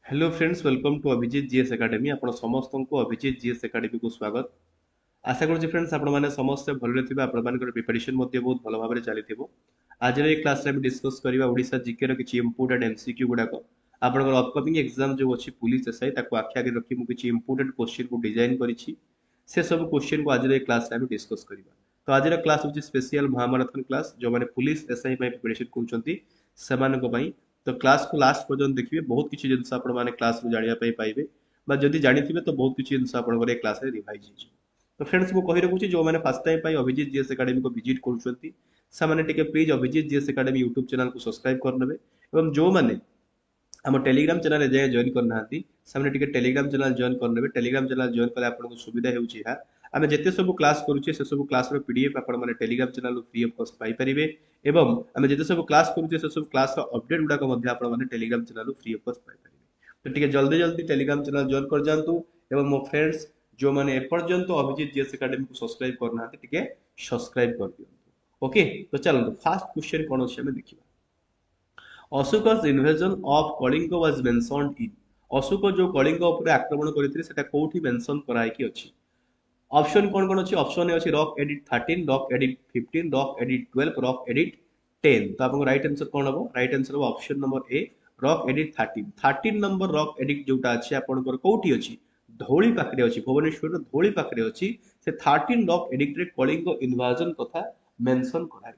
Hello friends, welcome to Abhijit GS academy. आपण समस्त को अभिजीत जीएस एकेडमी को स्वागत। आशा करूँ फ्रेंड्स आपण मैंने समस्ते भले थे, आपण प्रिपरेशन बहुत भल भाव चली। आज क्लास में डिस्कस करवा ओडिशा जीके किसी इंपोर्टेंट एमसीक्यू गुड़ाक आपंकर अपकमिंग एग्जाम जो अच्छी पुलिस एसआई आखि आगे रखी मुझे किसी इंपोर्टेंट क्वेश्चन को डिजाइन करी से सब क्वेश्चन को आज क्लास में डिस्कस करवा। तो आज क्लास हूँ स्पेशल महामाराथन क्लास जो मैंने पुलिस एसआई प्रिपरेशन कर तो क्लास को लास्ट पर्यंत देखिए। बहुत किसी जिन आपने क्लास जानापी पाइबे जदि जानी तो बहुत किसी जिन आप क्लास रिवाइज हो। तो फ्रेंड्स को कही रखुच्छी जो मैंने first time Abhijit GS academy को विजिट कर please Abhijit GS academy YouTube channel को सब्सक्राइब करने और जो मैंने आम टेलीग्राम चैनल जाए जॉइन करना टेलीग्राम चैनल जॉइन करने। टेलीग्राम चैनल जॉइन कले आपको सुविधा होगी आम जिते सब क्लास करुचे से सब क्लास पीडीएफ आपने Telegram channel free of cost Piper एवं आम जिते सब क्लास करुचे से सब क्लास अपडेट गुड़ाक आपने Telegram channel free of cost Piper. तो टिके जल्दी जल्दी टेलीग्राम चैनल जॉइन कर जातु एवं मो फ्रेंड्स जो मैंने एपर्यंत अभिजीत जीएस एकेडमी को सब्सक्राइब करना टिके सब्सक्राइब कर दियो। ओके, तो चलो फास्ट क्वेश्चन कौन अच्छे आम देखा। Ashoka's invasion of Kalinga was mentioned in. Ashoka जो कलिंग उपर आक्रमण करते सेटा कोठी मेंशन कराई अछि। ऑप्शन कौन कौन अच्छी ऑप्शन अच्छी rock edit 13, rock edit 15, rock edit 12, rock edit 10। तो आपको राइट आंसर कौन हम? राइट आंसर हम option number a rock edit 13। 13 number rock edit जोटा अच्छी आपंकर कोठी अच्छी धौली पाखे अच्छी भुवनेश्वर धौली पाखे अच्छी से 13 रॉक एडिट रे कलिंग इन्वाजन कथा मेंशन कराई।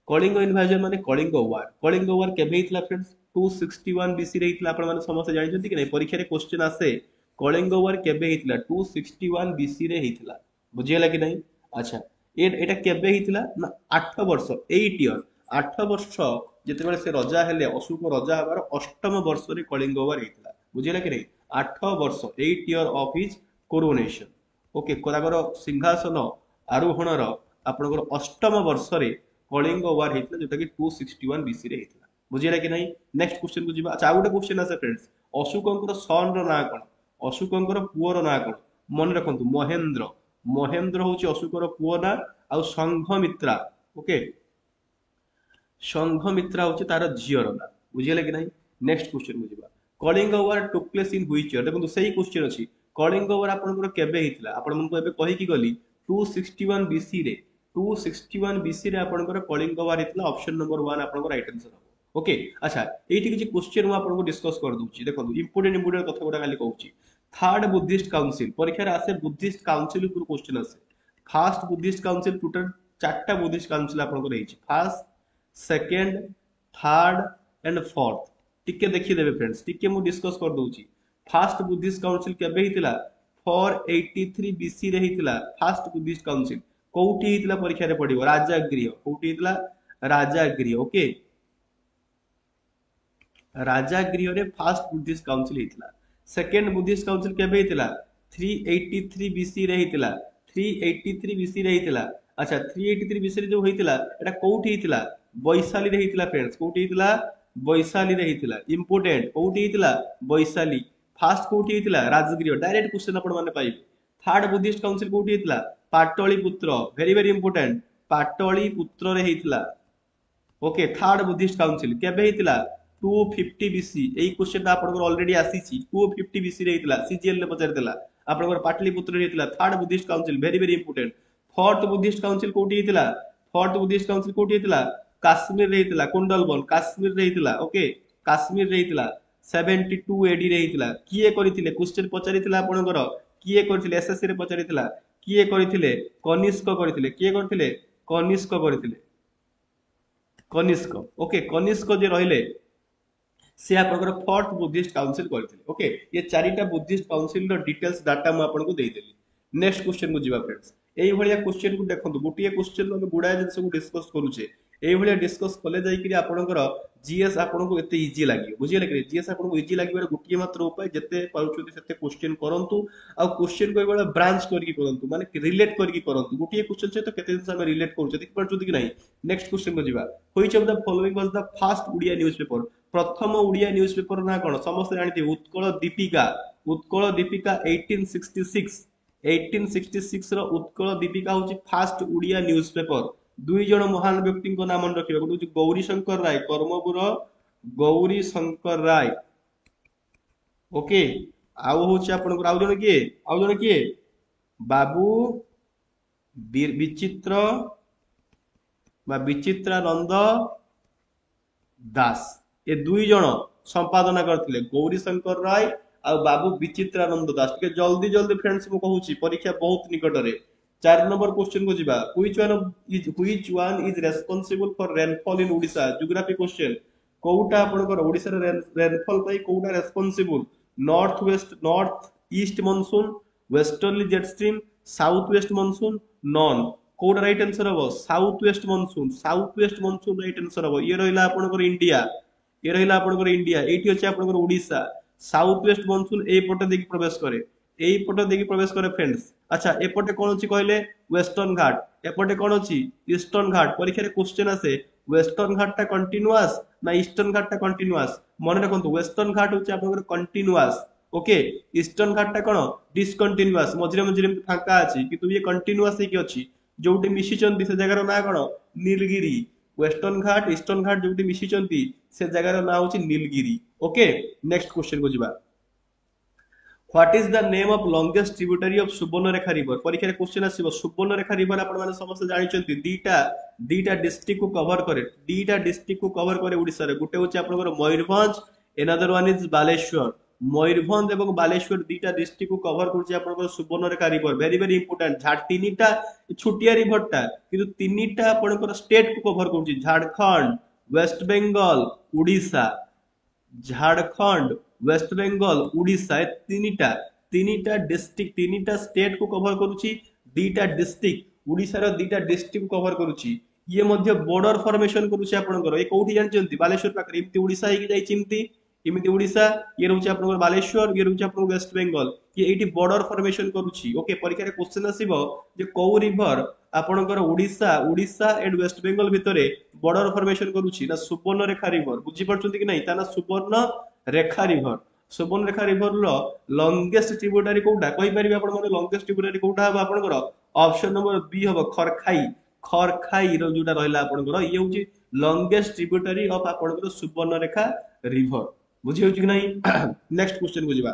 कलिंग इन्वाजन माने कलिंग वार केबे हितला फ्रेंड्स? 261 बीसी रे हितला। आपण माने समस्त जानिछन्ती कि नै परीक्षा रे क्वेश्चन आसे कलिंग वार केबे हितला? 261 बीसी रे हितला। बुझियला कि नै? अच्छा, एटा केबे हितला ना 8 वर्ष 8 इयर 8 वर्ष जेतेबेले से राजा हेले अशोक राजा हबार अष्टम वर्ष रे कलिंग वार हितला। बुझियला कि नै? 8 वर्ष 8 year of his coronation. Okay, कोरागर सिंहासन आरोहण रो आपनकर अष्टम वर्ष रे कलिंग वार हेतला जोटा कि 261 बीसी रे हेतला। बुझियला कि नहीं? नेक्स्ट क्वेश्चन को जिबा। अच्छा, आ गोटे क्वेश्चन आसे फ्रेंड्स, अशोकंकर सन रो ना कोन? अशोकंकर पुओ रो ना कोन? मन रखंतु महेंद्र। महेंद्र होची अशोकर पुओ ना आ संघमित्रा। ओके, संघमित्रा होची तार झियो रो ना। बुझियला कि नहीं? नेक्स्ट क्वेश्चन को जिबा। Kalinga war took place in which year? देखंतु सही क्वेश्चन अछि। कलिंग वार आपनकर केबे हितला? आपण मन को एबे कहि कि गली 261 बीसी रे 261 बीसी रे आपनकर कलिंग वार हितला। ऑप्शन नंबर 1 आपनकर राइट आंसर हो। ओके, अच्छा एठी किछि क्वेश्चन मैं आपनको डिस्कस कर दूची। देखंतु इंपोर्टेंट कथा गुडा खाली कहूची। थर्ड बुद्धिस्ट काउंसिल परीक्षा रे आसे बुद्धिस्ट काउंसिल ऊपर क्वेश्चन आसे। फर्स्ट बुद्धिस्ट काउंसिल टोटल 4टा बुद्धिस्ट काउंसिल आपनको रहिछि। First, second, third and fourth. टिके देखि देबे फ्रेंड्स, टिके मु डिस्कस कर दूची। फर्स्ट बुद्धिस्ट काउंसिल केबे हितला? 483 बीसी रे हितला। फर्स्ट बुद्धिस्ट काउंसिल कोठी हितला परीक्षा रे पडिबो? राजागृह। कोठी हितला? राजागृह। ओके, राजागृह रे फर्स्ट बुद्धिस्ट काउंसिल हितला। सेकंड बुद्धिस्ट काउंसिल केबे हितला? 383 बीसी रे हितला। 383 बीसी रे हितला। अच्छा, 383 बीसी रे जो हितला एटा कोठी हितला? वैशाली रे हितला फ्रेंड्स। कोठी हितला? वैशाली रे हितला। इंपोर्टेंट, कोठी हितला? वैशाली। फर्स्ट कोठी हितला? राजगृह। डायरेक्ट क्वेश्चन आपण माने पाइबे। थर्ड बुद्धिस्ट काउंसिल कोठी हितला? Pataliputra. Very very important, Pataliputra रे हितला। ओके, थर्ड बुद्धिस्ट काउंसिल केबे हितला? 250 बीसी। एई क्वेश्चन आपनकर ऑलरेडी आसीची। 250 बीसी रे हितला। सीजीएल रे पचार देला आपनकर पाटलिपुत्र रे हितला। Third Buddhist council very very important. Fourth Buddhist council कोठी हितला? फोर्थ बुद्धिस्ट काउंसिल कोठी हितला? काश्मीर रे हितला। कुंडलबन काश्मीर रे हितला। ओके, काश्मीर रे हितला। 72 एडी रे हितला। किए करिथिले? क्वेश्चन पचारिथिला आपनकर किए करिथिले? एसएससी रे पचारिथिला किए करिथिले? कनिष्क करिथिले। किए करिथिले? कनिष्क करिथिले। कनिष्क। ओके, कनिष्क जे रहिले से आपनकर फोर्थ बुद्धिस्ट काउंसिल करथिले। ओके, ये चारिटा बुद्धिस्ट काउंसिल रो डिटेल्स डाटा मैं आपनको देई देली। नेक्स्ट क्वेश्चन को जिबा फ्रेंड्स। एई भलिया क्वेश्चन को देखंतु, गोटिए क्वेश्चन हम गुडाय जिंस को डिस्कस करूचे। एई भलिया डिस्कस कले जाई कि आपनकर जीएस आपनको एते इजी लागियो। बुझियले कि जीएस आपनको इजी लागिबार गोटिए मात्र उपाय जते पाउछुती सेते क्वेश्चन करंतु आ क्वेश्चन को एबेला ब्रांच करके करंतु, माने रिलेट करके करंतु। गोटिए क्वेश्चन से तो केते दिन हम रिलेट करूचे देखि पाउछुती कि नाही। नेक्स्ट क्वेश्चन को जिबा। Which of the following was the first Odia newspaper? प्रथम उड़िया न्यूज़पेपर ना कोन? समस्त जानथि उत्कल दीपिका। उत्कल दीपिका 1866। 1866 रो उत्कल दीपिका होची फर्स्ट उड़िया न्यूज़पेपर। दुई जण महान व्यक्ति को नाम रखिबा। गोटे होची गौरी शंकर राय, कर्मपुर गौरी शंकर राय। ओके आउ होची आपनकर आउ जने किए बाबू विचित्र बा विचित्रानंद दास ये दुई जन संपादना करथिले गौरी शंकर राय आ बाबू विचित्रानंद दास टिके जल्दी जल्दी फ्रेंड्स मु कहूची परीक्षा बहुत निकटरे 4 नंबर क्वेश्चन को जिबा which one is responsible for rainfall in Odisha geography question कोउटा आपनकर ओडिसा रे रेनफॉल पई कोउटा responsible north east monsoon westerly jet stream south west monsoon नॉन कोड राइट आंसर हबो south west monsoon right answer हबो ये रहिला आपनकर इंडिया एठी अछि आपनकर ओडिसा साउथ वेस्ट मानसून ए पटे देखि प्रवेश करे फ्रेंड्स अच्छा एपटे कोन अछि कहले वेस्टर्न घाट एपटे कोन अछि ईस्टर्न घाट परीक्षा रे क्वेश्चन आसे वेस्टर्न घाट ता कंटीन्यूअस ना ईस्टर्न घाट ता कंटीन्यूअस मन रखंतु वेस्टर्न घाट होछि आपनकर कंटीन्यूअस ओके ईस्टर्न घाट ता कोन डिसकंटीन्यूअस मझिरे मझिरे फांका अछि किंतु ये कंटीन्यूअस हे कि अछि जोटी मिशी चंदी से जगार ना कोन नीलगिरी वेस्टर्न घाट ईस्टर्न घाट जोटी मिशी चंदी से जगार ना होछि नीलगिरी ओके नेक्स्ट क्वेश्चन को जिबा what is the name of longest tributary of Subarnarekha river परीक्षा रे क्वेश्चन आसीबो सुवर्णरेखा रिवर आपण माने समस्त जानि चंती दीटा डिस्ट्रिक्ट को कवर करे ओडिसा रे गुटे होछि आपनकर Mayurbhanj another one is Baleshwar Mayurbhanj एवं बालेश्वर दीटा डिस्ट्रिक्ट को कवर करछि आपनकर Subarnarekha river very very important तीनिटा छुटिया रिवर टा किंतु तीनिटा आपनकर स्टेट को कवर करछि झारखंड वेस्ट बंगाल उड़ीसा झारखंड वेस्ट बंगाल उड़ीसा तीनिटा डिस्ट्रिक्ट तीनिटा स्टेट को कवर करूची दीटा डिस्ट्रिक्ट उड़ीसा रो दीटा डिस्ट्रिक्ट को कवर करूची ये मध्य बॉर्डर फॉर्मेशन करूची आपनकर ए कोठी जानचंती बालेश्वर पाखरे इमती उड़ीसा हेकी जाई चिमती इमती उड़ीसा ये रहउची आपनकर बालेश्वर ये रहउची आपनकर वेस्ट बंगाल ये एठी बॉर्डर फॉर्मेशन करूची ओके परीक्षा रे क्वेश्चन आसीबो जे को रिवर आपनकर उड़ीसा एंड वेस्ट बंगाल भितरे बॉर्डर फॉर्मेशन करूची ना सुवर्णरेखा रिवर बुझी पड़छंती कि नहीं ता ना सुवर्णरेखा रिवर लो लॉन्गेस्ट ट्रिब्यूटरी कोउटा कहि परिबे आपण माने लॉन्गेस्ट ट्रिब्यूटरी कोउटा हबो आपनकर ऑप्शन नंबर बी हबो खरखाई रो जोटा रहला आपनकर ये होची लॉन्गेस्ट ट्रिब्यूटरी ऑफ आपनकर सुवर्णरेखा रिवर बुझी होची कि नहीं नेक्स्ट क्वेश्चन को जिबा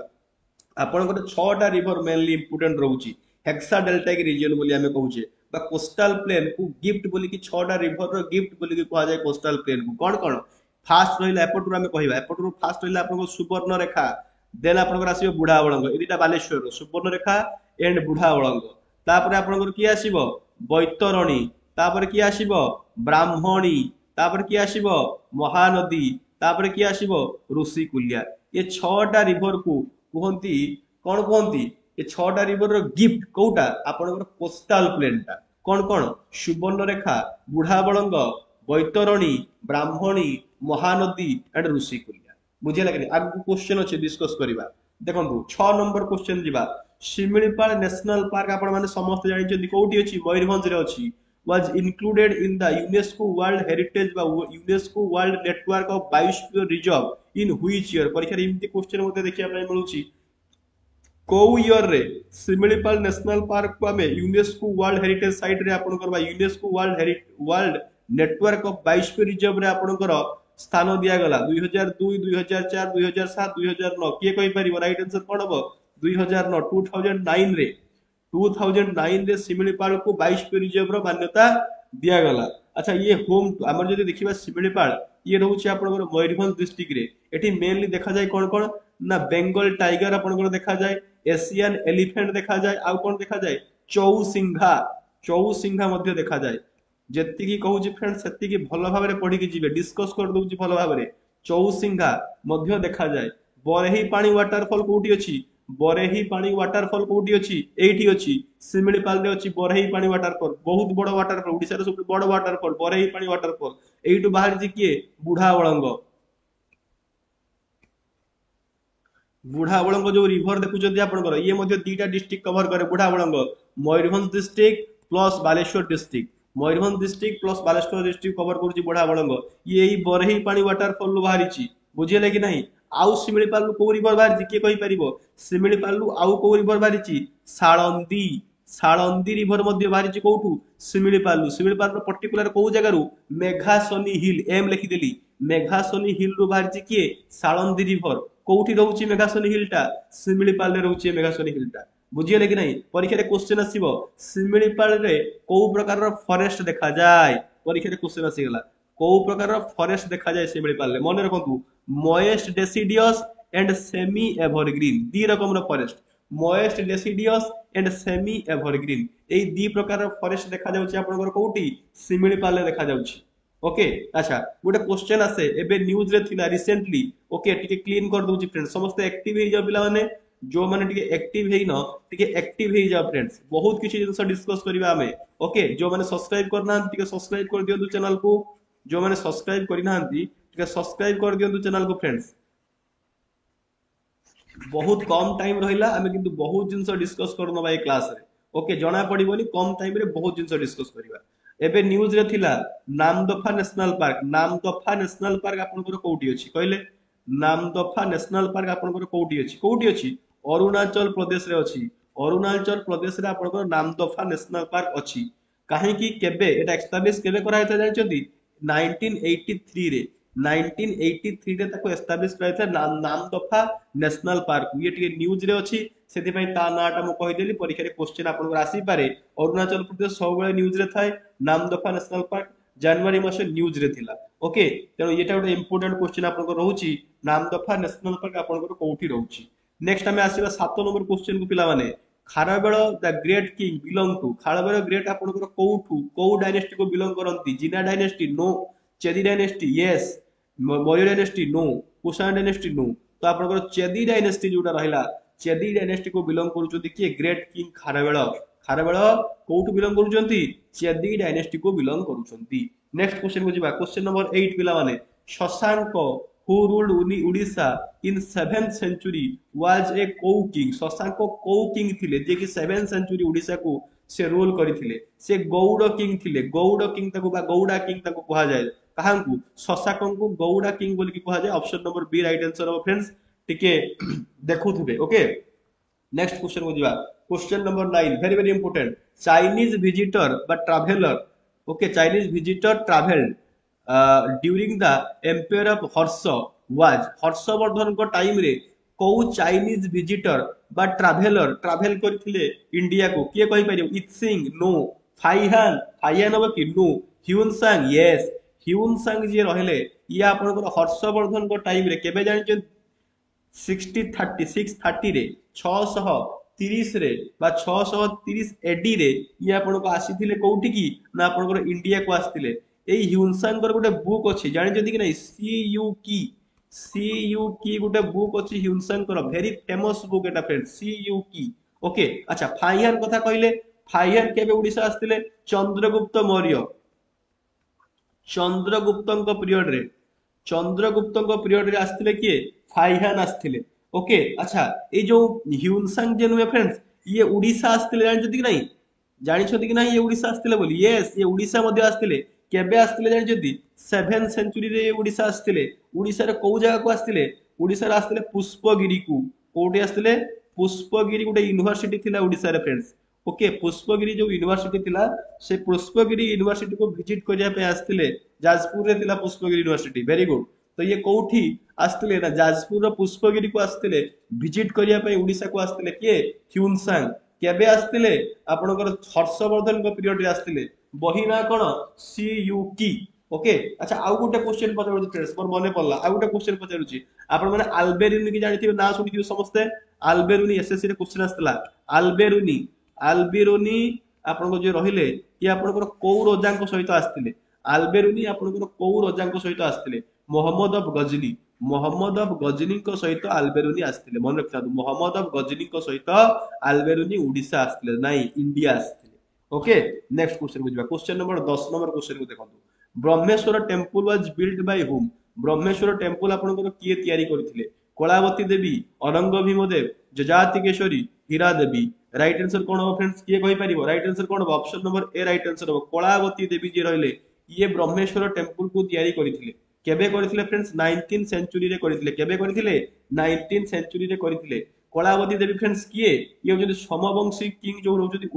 आपनकर 6टा रिवर मेनली इंपोर्टेंट रहउची हेक्सा डेल्टाइक रीजन बोली हमें कहूचे बा कोस्टल प्लेन को गिफ्ट बोली कि 6टा रिवर रो गिफ्ट बोली कि कहा जाय कोस्टल प्लेन को कोन फास्ट रहिला एपटुर हमें कहबा एपटुर फास्ट रहिला आपन सुवर्णरेखा देन आपन आसीबो बुढ़ावळंग एदिटा बालेश्वर सुवर्णरेखा एंड बुढ़ावळंग तापर आपन की आसीबो बैतरणी तापर की आसीबो ब्राह्मणी तापर की आसीबो महानदी तापर की आसीबो ऋषिकुल्या ये 6टा रिवर को कहंती कोन कहंती ये 6टा रिवर रो गिफ्ट कोउटा आपन कोस्टल प्लेन टा कोन सुवर्णरेखा बुढ़ावळंग बैतरणी ब्राह्मणी महानदी एंड ऋषिकुल्या बुझे लगे आगु क्वेश्चन अछि डिस्कस करिबा देखंतु 6 नंबर क्वेश्चन जिबा शिमिलीपाल नेशनल पार्क आपण माने समस्त जानि जदी कोउटी अछि मयूरभंज रे अछि was included in the UNESCO World Heritage बा UNESCO World Network of Biosphere Reserve in which year परीक्षा रे इमति क्वेश्चन मते देखिया पय मिलुची को ईयर रे शिमिलीपाल नेशनल पार्क को हमें यूनेस्को वर्ल्ड हेरिटेज साइट रे आपण करबा UNESCO world network of biosphere reserve रे आपनकर स्थान दिया गला 2002 2004 2007 2009 किए कहि परिबो राइट आंसर कोन हबो 2009 2009 रे शिमिलीपाल को बायोस्फीयर रिजर्व रो मान्यता दिया गला अच्छा ये होम हमर जदी देखिबा शिमिलीपाल ये रहउची आपनकर मयूरभंज डिस्ट्रिक्ट रे एठी मेनली देखा जाय कोन ना बेंगल टाइगर आपनकर देखा जाय एशियन एलिफेंट देखा जाय आ कोन देखा जाय चौसिंघा मध्य देखा जाय जेति की कहू जी फ्रेंड सेति की भलो भाबरे पढी के जिवे डिस्कस कर दउ जी भलो भाबरे चौसिंघा मध्य देखा जाय बरेही पानी वाटरफॉल कोठी अछि बरेही पानी वाटरफॉल कोठी अछि एठी अछि शिमिलीपाल रे अछि बरेही पानी वाटरफॉल बहुत बड़ वाटरफॉल ओडिसा रे सब बड़ वाटरफॉल बरेही पानी वाटरफॉल एठु बाहर जी किए बुढ़ावळंग जो रिवर देखुचंती आपनकर ये मध्ये दीटा डिस्ट्रिक्ट कवर करे Budhabalanga Mayurbhanj district plus Baleshwar district Mayurbhanj district plus Baleshwar district cover करछि बुढ़ावळंग ये बरेही पानी वाटरफॉल लो बाहरिछि बुझिले कि नहीं आउ शिमिलीपाल को रिवर बाहरिछि के कहि परिबो शिमिलीपाल आउ को रिवर बाहरिछि साळंदी रिवर मध्य बाहरी कोठू शिमिलीपाल पर्टिकुलर को जगार मेघासनी हिल एम लिखिदेली मेघासनी हिल रु बाहरी किए साळंदी रिवर कोठी रहउची मेघासनी हिलटा शिमिलीपाल रे रहउची मेघासनी हिलटा बुझियले कि नहीं परीक्षा रे क्वेश्चन आसीबो शिमिलीपाल रे को प्रकार फॉरेस्ट देखा जाय परीक्षा रे क्वेश्चन आसीगला को प्रकार फॉरेस्ट देखा जाय शिमिलीपाल रे मन रखंतु moist deciduous and semi evergreen दी रकम रो forest moist deciduous and semi evergreen ए दी प्रकार फॉरेस्ट देखा जाउची आपनकर कोठी शिमिलीपाल रे देखा जाउची ओके अच्छा गोटे क्वेश्चन आसे एबे न्यूज रे थिला रिसेंटली ओके टिके क्लीन कर दोची फ्रेंड्स समस्त एक्टिव हे जाओ पिला माने जो माने टिके एक्टिव हेई न टिके एक्टिव हेई जाओ फ्रेंड्स बहुत किछि जिंस डिस्कस करबा हमें ओके जो माने सब्सक्राइब करना टिके सब्सक्राइब कर दियौ चैनल को जो माने सब्सक्राइब करिना टिके सब्सक्राइब कर दियौ चैनल को फ्रेंड्स बहुत कम टाइम रहिला हमें किंतु बहुत जिंस डिस्कस करनो भाई क्लास रे ओके जणा पड़िबोनी कम टाइम रे बहुत जिंस डिस्कस करबा एबे न्यूज रे थिला नामदफा नेशनल पार्क आपनकर कोठी अछि कहले नामदफा नेशनल पार्क आपनकर कोठी अछि अरुणाचल प्रदेश रे अछि अरुणाचल प्रदेश रे आपनकर नामदफा नेशनल पार्क अछि काहे कि केबे एटा एस्टैब्लिश केबे करा हेता जानचंती 1983 रे 1983 रे ताको एस्टैब्लिश कराइथा नामदफा नेशनल पार्क ये टिके न्यूज रे अछि सेति पई ता नाटा मु कहि देली परीक्षा रे क्वेश्चन आपन आसी पारे अरुणाचल प्रदेश सब बेले न्यूज रे थाए नामदफा नेशनल पार्क जनवरी मास न्यूज रे थिला ओके तेनो एटा गोटे इंपोर्टेंट क्वेश्चन आपन रहउची नामदफा नेशनल पार्क आपन कोठी रहउची नेक्स्ट हमें आसीबा 7 नंबर क्वेश्चन को पिला माने Kharavela the great king belong to Kharavela great आपन कोठू को डायनेस्टी को बिलोंग करंती जिना dynasty no Chedi dynasty yes Maurya dynasty no Kushan dynasty no तो आपन चेदी डायनेस्टी जोटा रहिला चेदी डायनेस्टी को बिलोंग करूचंती कि ग्रेट किंग खारबेल खारबेल कोठू बिलोंग करूचंती चेदी डायनेस्टी को बिलोंग करूचंती नेक्स्ट क्वेश्चन को जिबा क्वेश्चन नंबर 8 पिला माने Shashank who ruled Odisha in 7th century was a co king Shashank को किंग थिले जे कि 7th century ओडिसा को से रूल करिथिले से गौड़ किंग थिले गौड़ किंग ताको बा गौड़ा किंग ताको कहा जाय काहांकु शशांक को गौड़ा किंग बोल कि कहा जाय option number B right answer हो फ्रेंड्स टिके देखुथबे ओके नेक्स्ट क्वेश्चन को जिबा question number 9 very very important Chinese visitor बा traveller okay Chinese visitor travelled during the empire of Harsha was Harshavardhana को टाइम रे को चाइनीज विजिटर बा ट्रैवलर ट्रैवल करथिले इंडिया को किए कहि परियो इत्सिंग नो फाइहान अब कि नो ह्युनसांग यस ह्युनसांग जे रहले ये आपन हर्षवर्धन को टाइम रे केबे जानि 630 रे 630 रे बा 630 एडी रे ये आपन को आसीथिले कोठी की ना आपन इंडिया को आसीथिले ए ह्युनसांगर गोटे बुक अछि जानि जदी कि नै सी यू की गोटे बुक अछि ह्युनसांगर very famous book Etah friend C you की ओके अच्छा फाइहान कथा कहले फाइहान केबे ओडिसा आस्तिले चंद्रगुप्त मौर्य चंद्रगुप्तଙ୍କ पीरियड रे आस्तिले किए फाइहान आस्तिले ओके अच्छा ए जो ह्युनसांग जे नुए फ्रेंड्स ये ओडिसा आस्तिले जानि जदी कि नै जानि छथि कि नै ये ओडिसा आस्तिले बोली यस ये ओडिसा मध्ये आस्तिले केबे आस्तिले जानि जदी 7th सेंचुरी रे ओडिसा आस्तिले ओडिसा रे को जगह को आस्तिले ओडिसा रे आस्तिले पुष्पगिरी को कोठी आस्तिले पुष्पगिरी गोटे यूनिवर्सिटी थिला ओडिसा रे फ्रेंड्स ओके पुष्पगिरी जो यूनिवर्सिटी थिला से पुष्पगिरी यूनिवर्सिटी को विजिट करिया पे आस्तिले जाजपुर रे थिला पुष्पगिरी यूनिवर्सिटी वेरी गुड तो ये कोठी आस्तिले ना जाजपुर रो पुष्पगिरी को आस्तिले विजिट करिया पे ओडिसा को आस्तिले किए ह्युनसांग केबे आस्तिले आपनकर हर्षवर्धन को पीरियड रे आस्तिले बही ना कोन सी यू की ओके अच्छा आउ गोटे क्वेश्चन पचारुची फ्रेंड्स मोर मने पड़ला आउ गोटे क्वेश्चन पचारुची आपण माने अल्बेरुनी की जानिथिबे ना सुनिथिबे समस्त अल्बेरुनी एसएससी रे क्वेश्चन आस्तला अल्बेरुनी आपण को जे रहिले कि आपण को रोजांक सहित आस्तिले अल्बेरुनी आपण को को रोजांक सहित आस्तिले मोहम्मद ऑफ गजनी को सहित अल्बेरुनी आस्तिले मन रखता मोहम्मद ऑफ गजनी को सहित अल्बेरुनी ओडिसा आस्तिले नाही इंडिया आस्तिले ओके नेक्स्ट क्वेश्चन बुझबा क्वेश्चन नंबर 10 नंबर क्वेश्चन को देखंतु Brahmeshwar temple was built by whom Brahmeshwar temple आपण को किए तयारी करथिले कलावती देवी अरंग भीमदेव जजातिकेश्वरी हीरा देवी राइट आंसर कोन हो फ्रेंड्स किए कहि परिबो राइट आंसर कोन हो option number A right answer हो कलावती देवी जे रहले ये ब्रह्मेश्वर टेंपल को तयारी करथिले केबे करथिले फ्रेंड्स 19th सेंचुरी रे करथिले केबे करथिले 19th सेंचुरी रे करथिले कलावती देवी फ्रेंड्स किए ये होचंदी समवंशी किंग जो रहउचंदी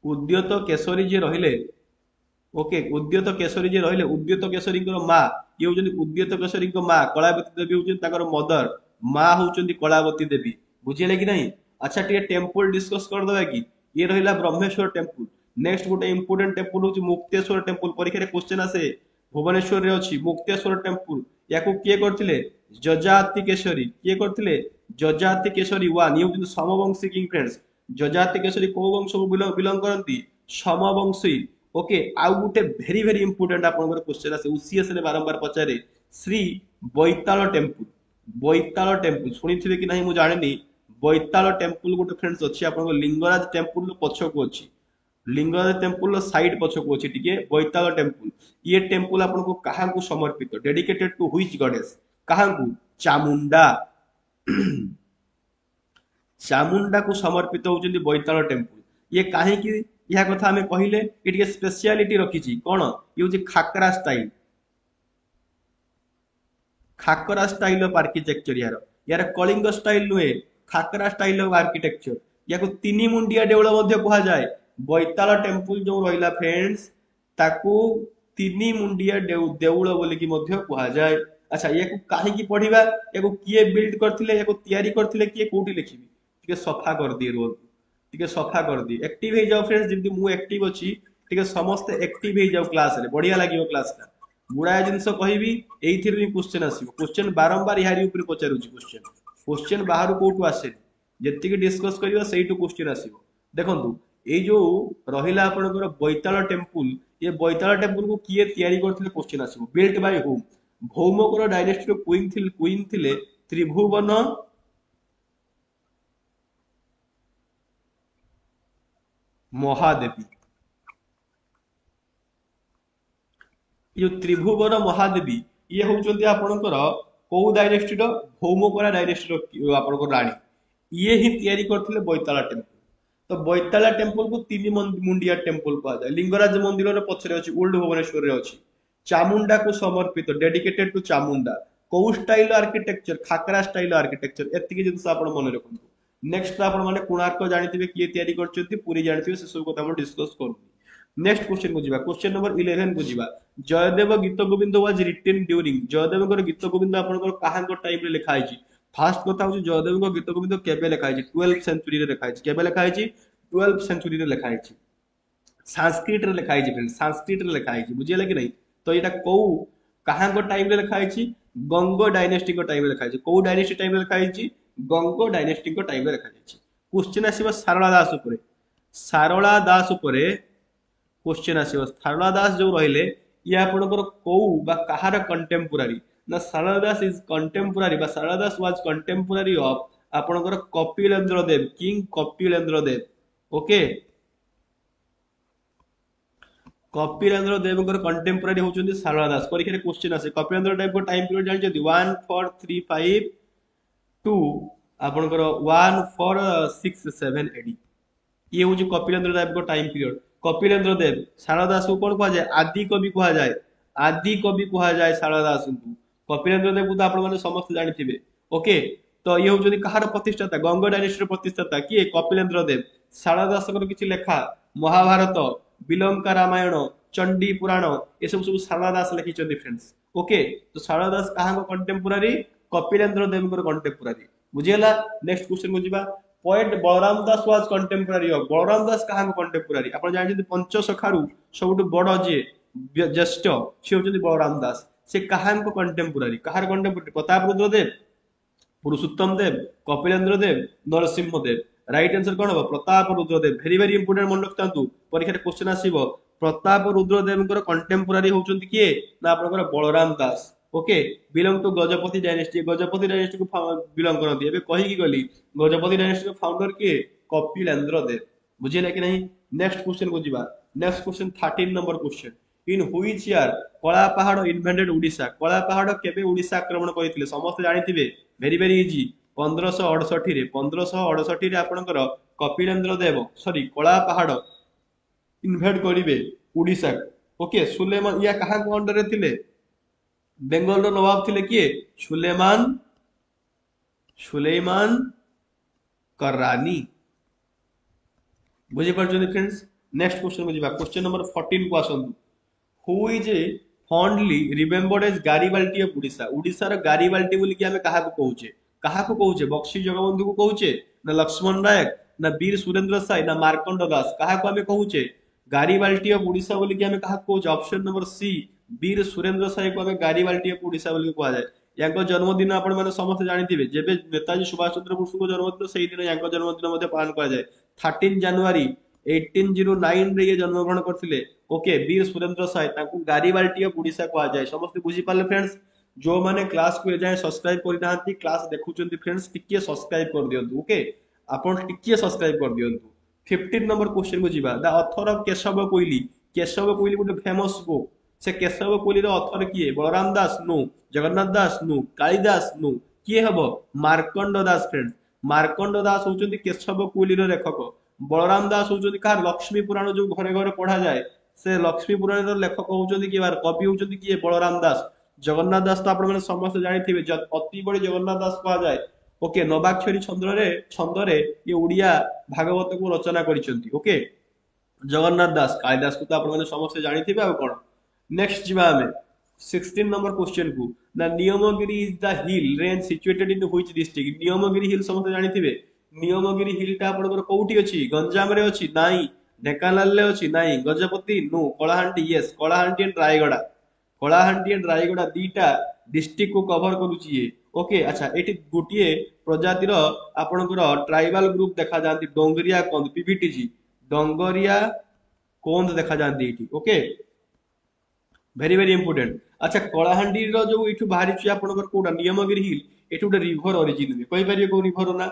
उद्यत केशरी जे रहिले ओके उद्यत केशरी जे रहिले उद्यत केशरी माँ ये होचंदी उद्यत केशरी माँ कलावती देवी होचंदी ताकर मदर माँ होचंदी कलावती देवी बुझिले कि नहीं। अच्छा टे टेम्पल डिस्कस कर दबा कि ये रहिला ब्रह्मेश्वर टेम्पल। नेक्स्ट गोटे इंपोर्टेंट टेम्पल होची मुक्तेश्वर टेम्पल परीक्षा रे क्वेश्चन आसे भुवनेश्वर रे अछि मुक्तेश्वर टेम्पल याकू किए करथिले जजाति केशरी किए करथिले जजाति केशरी वन ये होचंदी समवंशी किंग फ्रेंड्स। जजाति केशरी को वंश बिलोंग करंती समवंशी ओके आउ गुटे भेरी भेरी इंपोर्टेंट आपनकर क्वेश्चन आसे UCS रे बारंबार पचारे श्री बैताल टेम्पल सुनिथिबे कि नहीं मु जानिनी बैताल टेम्पल गोटे फ्रेंड्स अछि आपनकर लिंगराज टेम्पल पछकू अछि लिंगराज टेम्पल साइड पछकू अछि टिके बैताल टेम्पल ये टेम्पल आपनको काहाकू समर्पित डेडिकेटेड टू व्हिच गॉडेस काहाकू चामुंडा चामुंडा को समर्पित होउचंदी बैताल टेम्पल ये काहे कि यह कथा हमें कहले ये टिके स्पेशलिटी रखिछि कोन ये होची खाकरा स्टाइल ऑफ आर्किटेक्चर यार कलिंग स्टाइल नुहे खाकरा स्टाइल ऑफ आर्किटेक्चर याको तीन मुंडिया देउळ मध्ये कहा जाय बैताल टेम्पल जो रहिला फ्रेंड्स ताकू तीन मुंडिया देउळ बोली कि मध्ये कहा जाय। अच्छा याको काहे कि पढिबा याको किए बिल्ड करथिले याको तयारी करथिले किए कोठी लिखिबी टिके सफा कर दिए रोल टिके सफा कर दिए एक्टिव हे जाओ फ्रेंड्स जेमति मु एक्टिव अछि टिके समस्त एक्टिव हे जाओ क्लास रे बढ़िया लागियो क्लास का गुड़ाए जिनस कहबी एइथिर क्वेश्चन आसीबो क्वेश्चन बारंबार यारी ऊपर पचारुची क्वेश्चन बाहर कोठू आसे जेतिके डिस्कस करियो सेइटू क्वेश्चन आसीबो देखंतु ए जो रहिला आपनकर बैताल टेम्पल ये बैताल टेम्पल को किए तयारी करथिले क्वेश्चन आसीबो बिल्ट बाय होम भौमकर डायनेस्टी क्वीन थिले त्रिभुवन महादेवी ये त्रिभुवन महादेवी ये होचंती आपनकर को डायनेस्टी रो भौमकरा डायनेस्टी रो आपनकर रानी ये ही तयारी करथिले बैताल टेम्पल। तो बैताल टेम्पल को तीन मुंडिया टेम्पल कहा जाय लिंगराज मंदिर रे पछरे अछि ओल्ड भुवनेश्वर रे अछि चामुंडा को समर्पित डेडिकेटेड टू चामुंडा को style architecture Khakhara style architecture एतिकी जिंस आपण मन रखंतु। नेक्स्ट आपण माने कोणार्क जानिथिबे किए तयारी करछथि पूरी जानिथिबे से सब କଥା हम डिस्कस करू। नेक्स्ट क्वेश्चन को जीवा क्वेश्चन नंबर 11 को जीवा Jayadeva Gita Govinda was written during Jayadeva Gita Govinda आपनकर काहांक टाइम रे लिखा आइछि फास्ट कथा होछि जयदेव गीत गोविंद केबे लिखा आइछि 12th सेंचुरी रे लिखा आइछि केबे लिखा आइछि 12th सेंचुरी रे लिखा आइछि संस्कृत रे लिखा आइछि फ्रेंड संस्कृत रे लिखा आइछि बुझियला कि नहीं। तो एटा को काहांक टाइम रे लिखा आइछि गंग डायनेस्टी को टाइम रे लिखा आइछि को डायनेस्टी टाइम रे लिखा आइछि गंग डायनेस्टी को टाइम रे लिखा आइछि। क्वेश्चन आसीबा सारला दास उपरे क्वेश्चन आसीबा सारला दास जो रहिले ये आपनकर को बा कहार कंटेम्पोरारी ना सारला दास इज कंटेम्पोरारी बा सारला दास वाज कंटेम्पोरारी ऑफ आपनकर कपिलेंद्र देव किंग कपिलेंद्र देव ओके कपिलेंद्र देव कंटेम्पोरारी होचंदी सारला दास परीक्षा रे क्वेश्चन आसे कपिलेंद्र देव को टाइम पीरियड जानि जदी 1435 टू आपनकर 1467 एडी ये होची कपिलेंद्र देव को टाइम पीरियड। कपिलेंद्र देव सारला दास को कोन कहा जाय आदि कवि कहा जाय सारला दास को कपिलेंद्र देव को तो आपण माने समस्त जानिथिबे ओके। तो ये होचंदी कहार प्रतिष्ठाता गंग डायनेस्टी प्रतिष्ठाता किए कपिलेंद्र देव सारला दास को किछि लेखा महाभारत बिलंका रामायण चंडी पुराण ये सब सारला दास लिखिछन्ती फ्रेंड्स ओके। तो सारला दास कहां कंटेम्पोरारी कपिलेंद्र देव कंटेम्पोरारी बुझियला। नेक्स्ट क्वेश्चन को जीवा poet Balaram Das was contemporary of Balaram Das कहां कंटेम्पोरारी आपण जानछन्ती पंचसखारु सबटु बड़ जे ज्येष्ठ से होचन्ती बलराम दास से कहां कंटेम्पोरारी कहार contemporary Prataparudra Deb Purushottam Deb Kapilendra Deb Narasimha Deb right answer कोन हो Pratap Rudra Deb very very important मन रखतांतु परीक्षा रे क्वेश्चन आसीबो प्रताप रुद्र देवकर कंटेम्पोरारी होचंती किए ना आपनकर Balaram Das okay belong to Gajapati dynasty को बिलोंग करती है कही की गली गजपति डायनेस्टी को फाउंडर किए कपिलेंद्र देव बुझिले कि नहीं। नेक्स्ट क्वेश्चन को जीवा next question 13 number question in which year कला पहाड़ इन्वेंटेड ओडिशा कला पहाड़ केबे ओडिशा आक्रमण करथिले समस्त जानिथिबे वेरी वेरी इजी 1568 रे 1568 रे आपनकर कपिलेंद्र देव सॉरी कला पहाड़ इन्वेड करिवे ओडिशा ओके। सुलेमान या कहां को अंडर रे थिले बेंगल रो नवाब थिले किए सुलेमान सुलेमान करानी बुझी पार्छन फ्रेंड्स नेक्स्ट क्वेश्चन को जीवा क्वेश्चन नंबर 14 को आसंतु who is a fondly remembered as Garibaldi of Odisha Odisha रो गारिबाल्टी बोली कि हमें कहा को कहूचे बक्सी जगबंधु को कहूचे ना लक्ष्मण नायक ना वीर सुरेंद्र साई ना मार्कंड दास कहा को हमें कहूचे गारिबाल्टी ऑफ ओडिशा बोली कि हमें कहा कहूचे ऑप्शन नंबर सी वीर सुरेंद्र साई को हमें गारिबाल्टी ऑफ ओडिशा बोली कहा जाए याको जन्मदिन आपण माने समस्त जानिथिबे जेबे नेताजी सुभाष चंद्र बोस को जन्मदिन सेही दिन याको जन्मदिन मध्ये पालन करा जाए 13 जनवरी 1809 रे ये जन्म ग्रहण करथिले ओके वीर सुरेंद्र साई ताकू गारिबाल्टी ऑफ ओडिशा कहा जाए समस्त बुझी पाले फ्रेंड्स जो माने क्लास को जाए सब्सक्राइब करि नाहंती क्लास देखुचंती फ्रेंड्स टिके सब्सक्राइब कर दियंतु ओके आपण टिके सब्सक्राइब कर दियंतु 15 नंबर क्वेश्चन को जीवा द ऑथर ऑफ केशव कोइली गोटे फेमस बुक से केशव कोइली रो ऑथर किए बलराम दास नो जगन्नाथ दास नु कालिदास नु किए हबो मार्कंड दास फ्रेंड्स मार्कंड दास होचंती केशव कोइली रो लेखक बलराम दास होचंती कार लक्ष्मी पुराण जो घरे घरे पढ़ा जाए से लक्ष्मी पुराण रो लेखक होचंती कि बार कवि होचंती कि बलराम दास जगन्नाथ दास तो आपण माने समस्त जानिथिबे अति बड़ी जगन्नाथ दास कहा जाए ओके नवाक्षरी छंदरे ये ओडिया भागवत को रचना करिसंती ओके जगन्नाथ दास कालिदास को तो आपण माने समस्त जानिथिबे आ कोन नेक्स्ट जीवा हमें 16 नंबर क्वेश्चन को the Niyamgiri is the hill range situated in which district Niyamgiri hill समस्त जानिथिबे नियमगिरी हिल टा आपनकर कोउठी अछि गंजाम रे अछि नाही ढेकानाल रे अछि नाही Gajapati no Kalahandi yes Kalahandi and Rayagada दीटा डिस्ट्रिक्ट को कवर करूची ये ओके अच्छा एटी गोटिए प्रजातिर आपनकर ट्राइबल ग्रुप देखा जांती डोंगरिया कोंद पीवीटीजी डोंगरिया कोंद देखा जांती एटी ओके वेरी वेरी इंपोर्टेंट अच्छा कलाहांडी रो जो इठु बाहरी छि आपनकर कोडा नियमगिरी हिल एठु गोटे रिवर ओरिजिन हुए कहि परिबे को रिवर ना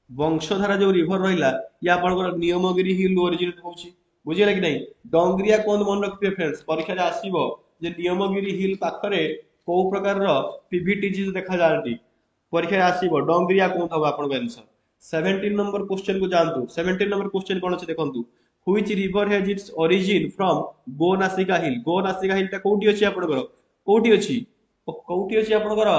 वंशधारा जो रिवर रहिला या आपनकर नियमगिरी हिल ओरिजिन होछि बुझिला कि नहीं डोंगरिया कोन मन रखबे फ्रेंड्स परीक्षा रे आसीबो जे नियमगिरी हिल पाखरे को प्रकार रो पीवीटीजी देखा जांती परीक्षा रे आसीबो डोंगरिया कोन हबो आपन आंसर 17 नंबर क्वेश्चन को जानतु 17 नंबर क्वेश्चन कोन छै देखंतु which river has its origin from गोनासिका हिल ता कोठी अछि आपनकर कोठी अछि आपनकर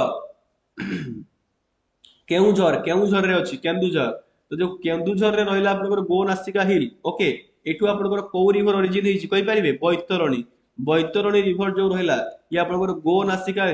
केउझर रे अछि केन्दुझर तो जो केन्दुझर रे रहिला आपनकर गोनासिका हिल ओके एठु आपनकर को रिवर ओरिजिन हिची कहि परिबे बैतरणी रिवर जो रहिला या आपनकर गोनासिका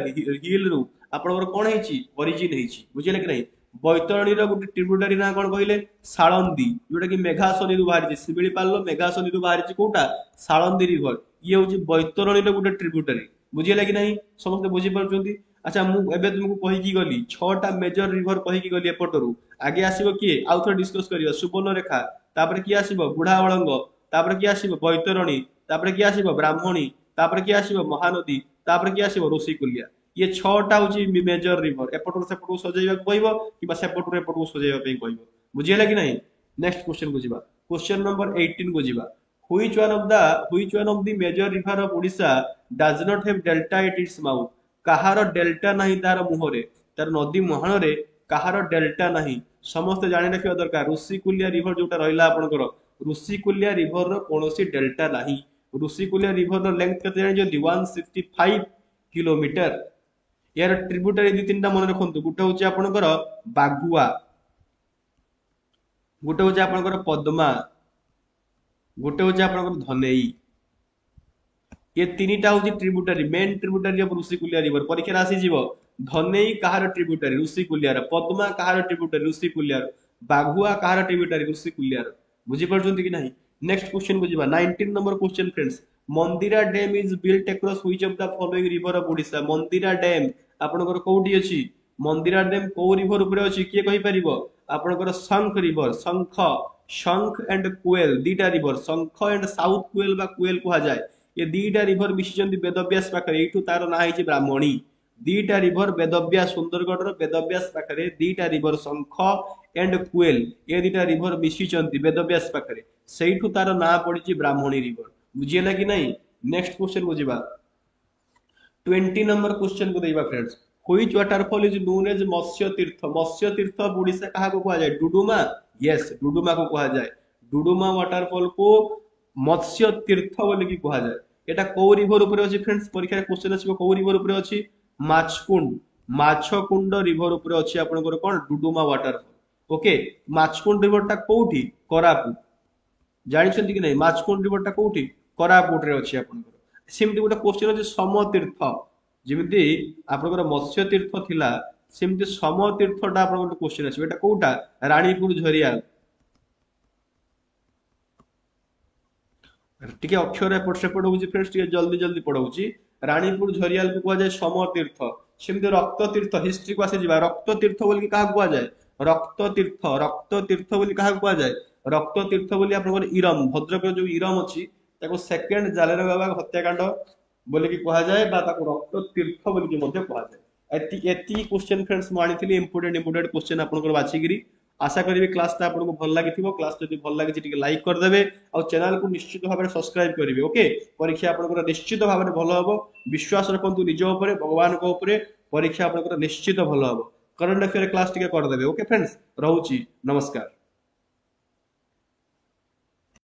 हिल रु आपनकर कोन हिची ओरिजिन हिची बुझिले कि नहीं बैतरणी रो गुटे ट्रिब्यूटरी ना कोन कहिले साळंदी जोटा कि मेघासनी रु बाहरी सिबिली पाल्लो मेघासनी रु बाहरी कोटा साळंदी रिवर ये होची बैतरणी रो गुटे ट्रिब्यूटरी बुझिले कि नहीं समस्त बुझि परछंती अच्छा मु एबे तुमको कहि की गली 6टा मेजर रिवर कहि की गली एपटरू आगे आसीबो किए आउथर डिस्कस करियो सुवर्णरेखा तापर की आसीबो बुढ़ावळंग तापर की आसीबो बैतरणी तापर की आसीबो ब्राह्मणी तापर की आसीबो महानदी तापर की आसीबो ऋषिकुल्या ये 6टा होची मेजर रिवर एपटरू सेपटरू सजेइबा कहइबो किबा सेपटरू एपटरू सजेइबा पे कहइबो बुझियला कि नहीं नेक्स्ट क्वेश्चन को जीवा क्वेश्चन नंबर 18 को जीवा which one of the major river of Odisha does not have delta at its mouth Kahar delta नहीं तार मुहरे तार नदी मुहाण रे कहार डेल्टा नहीं समस्त जानि रखिबा दरकार ऋषिकुल्या रिवर जोटा रहिला आपनकर ऋषिकुल्या रिवर रो कोनोसी डेल्टा नहीं ऋषिकुल्या रिवर रो लेंथ केते जानि जंदी 165 किलोमीटर यार ट्रिब्यूटरी दि तीनटा मन रखंतु गुटे होची आपनकर बागुआ गुटे होची आपनकर पद्मा गुटे होची आपनकर धनेई ये तीनटा होची tributary main tributary of Rushikulya river परीक्षा राशि जीव धनेई कहार ट्रिब्यूटरी ऋषिकुल्यार पद्मा कहार ट्रिब्यूटरी ऋषिकुल्यार बागुआ कहार ट्रिब्यूटरी ऋषिकुल्यार बुझी परछंती कि नहीं नेक्स्ट क्वेश्चन को जीवा 19 number question friends Mandira dam is built across which of the following river of Odisha Mandira dam आपनकर कोठी अछि मंदिरा डैम को रिवर ऊपर अछि के कहि परिबो आपनकर शंख रिवर शंख एंड कुएल दीटा रिवर शंख एंड साउथ कुएल बा कुएल कहा जाए ये दीटा रिवर मिशिचंती वेदव्यास पाखरे एठू तार ना हिची ब्राह्मणी दीटा रिवर वेदव्यास सुंदरगढ़ रो वेदव्यास पाखरे दीटा रिवर शंख एंड कुएल ये दीटा रिवर मिशिचंती वेदव्यास पाखरे सेठू तार ना पड़िची ब्राह्मणी रिवर बुझियला कि नहीं नेक्स्ट क्वेश्चन को जीवा 20 नंबर क्वेश्चन को देबा friends which waterfall is known as Matsya Tirtha Odisha कहा को कहा जाए डुडुमा यस डुडुमा को कहा जाए डुडुमा वाटरफॉल को मत्स्य तीर्थ बोली की कहा जाए एटा को रिवर ऊपर अछि फ्रेंड्स परीक्षा रे क्वेश्चन अछि को रिवर ऊपर अछि माछकुंड माछकुंड रिवर ऊपर अछि आपनकर कोन डुडुमा वाटरफॉल ओके माछकुंड रिवर टा कोउठी कोरापुट जानिछन्ती कि नहीं माछकुंड रिवर टा कोउठी कोरापुट रे अछि आपनकर सेमति गोटे क्वेश्चन अछि समतीर्थ जेमिति आपनकर मत्स्य तीर्थ थिला सेमति समतीर्थटा आपनकर क्वेश्चन अछि एटा कोउटा रानीपुर झरिया टिके अक्षर एपट सेपट होउची फ्रेंड्स टिके जल्दी जल्दी पढाउची रानीपुर झरियाल को कुआ जाय समतीर्थ सेमति रक्त तीर्थ हिस्ट्री को आसे जिबा रक्त तीर्थ बोली कहा कुआ जाय रक्त तीर्थ बोली कहा कुआ जाय रक्त तीर्थ बोली आपनकर इरम भद्रक जो इरम अछि ताको सेकंड जालेर बाबा हत्याकांड बोली कि कहा जाय बा ताको रक्त तीर्थ बोली कि मध्ये कहा जाय एती क्वेश्चन फ्रेंड्स म आनिथिली इंपोर्टेंट क्वेश्चन आपनकर बाछिगिरी आशा करी क्लास टा आपको भल लगी क्लास जब भल लगी टिके लाइक करदेवे और चैनल को निश्चित भाव में सब्सक्राइब करेंगे ओके परीक्षा आपनकर निश्चित भाव में भल हम विश्वास रखु निज ऊपर भगवान को ऊपर परीक्षा आपनकर निश्चित भल हम करंट अफेयर क्लास टिके करदेवे ओके फ्रेंड्स रहउची नमस्कार।